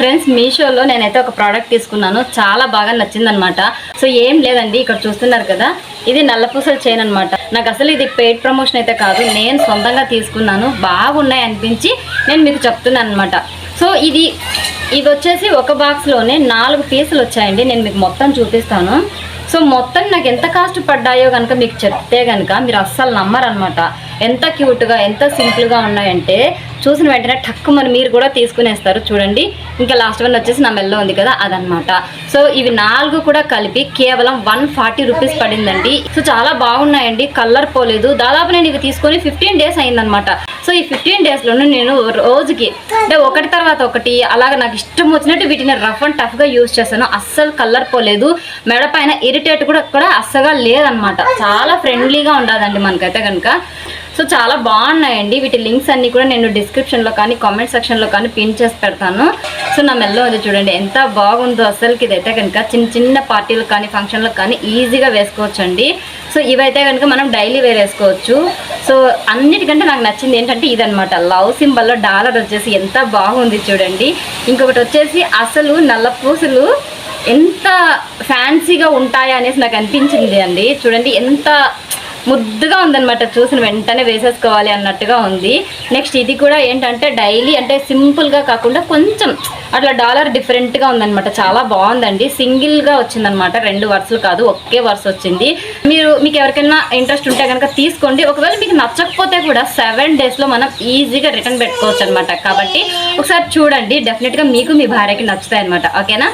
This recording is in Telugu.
ఫ్రెండ్స్ మీషోలో నేనైతే ఒక ప్రోడక్ట్ తీసుకున్నాను, చాలా బాగా నచ్చిందనమాట. సో ఏం లేదండి, ఇక్కడ చూస్తున్నారు కదా, ఇది నల్లపూసల చైన్ అనమాట. నాకు అసలు ఇది పెయిడ్ ప్రమోషన్ అయితే కాదు, నేను సొంతంగా తీసుకున్నాను, బాగున్నాయి అనిపించి నేను మీకు చెప్తున్నాను అనమాట. సో ఇది వచ్చేసి ఒక బాక్స్లోనే 4 పీసులు వచ్చాయండి. నేను మీకు మొత్తం చూపిస్తాను. సో మొత్తం నాకు ఎంత కాస్ట్ పడ్డాయో కనుక మీకు చెప్తే కనుక మీరు అస్సలు నమ్మరనమాట. ఎంత క్యూట్గా ఎంత సింపుల్గా ఉన్నాయంటే చూసిన వెంటనే టక్కుమని మీరు కూడా తీసుకునేస్తారు. చూడండి, ఇంకా లాస్ట్ వన్ వచ్చేసి నా మెల్లో ఉంది కదా, అదనమాట. సో ఇవి 4 కూడా కలిపి కేవలం 140 రూపీస్ పడిందండి. సో చాలా బాగున్నాయండి, కలర్ పోలేదు. దాదాపు నేను ఇవి తీసుకొని 15 డేస్ అయిందనమాట. సో ఈ 15 డేస్లోనూ నేను రోజుకి అంటే ఒకటి తర్వాత ఒకటి అలాగ నాకు ఇష్టం వచ్చినట్టు వీటిని రఫ్ అండ్ టఫ్గా యూజ్ చేస్తాను. అస్సలు కలర్ పోలేదు, మెడ పైన ఇరిటేట్ కూడా అస్సగా లేదనమాట. చాలా ఫ్రెండ్లీగా ఉండదండి మనకైతే కనుక. సో చాలా బాగున్నాయండి. వీటి లింక్స్ అన్నీ కూడా నేను డిస్క్రిప్షన్లో కానీ కామెంట్ సెక్షన్లో కానీ పిన్ చేసి పెడతాను. సో నా మెల్లో అది చూడండి ఎంత బాగుందో అసలుకి. ఇదైతే కనుక చిన్న చిన్న పార్టీలకు కానీ ఫంక్షన్లకు కానీ ఈజీగా వేసుకోవచ్చండి. సో ఇవైతే కనుక మనం డైలీ వేర్ వేసుకోవచ్చు. సో అన్నిటికంటే నాకు నచ్చింది ఏంటంటే ఇదనమాట, లవ్ సింబల్లో డాలర్ వచ్చేసి ఎంత బాగుంది చూడండి. ఇంకొకటి వచ్చేసి అసలు నల్ల పూసలు ఎంత ఫ్యాన్సీగా ఉంటాయా అనేసి నాకు అనిపించింది అండి. చూడండి ఎంత ముద్దుగా ఉందన్నమాట, చూసిన వెంటనే వేసేసుకోవాలి అన్నట్టుగా ఉంది. నెక్స్ట్ ఇది కూడా ఏంటంటే డైలీ అంటే సింపుల్గా కాకుండా కొంచెం అట్లా డాలర్ డిఫరెంట్గా ఉందన్నమాట. చాలా బాగుందండి. సింగిల్గా వచ్చిందనమాట, 2 వరుసలు కాదు, ఒకే వరుస వచ్చింది. మీకు ఎవరికైనా ఇంట్రెస్ట్ ఉంటే కనుక తీసుకోండి. ఒకవేళ మీకు నచ్చకపోతే కూడా 7 డేస్లో మనం ఈజీగా రిటర్న్ పెట్టుకోవచ్చు అనమాట. కాబట్టి ఒకసారి చూడండి, డెఫినెట్గా మీకు మీ భార్యకి నచ్చుతాయి అనమాట. ఓకేనా?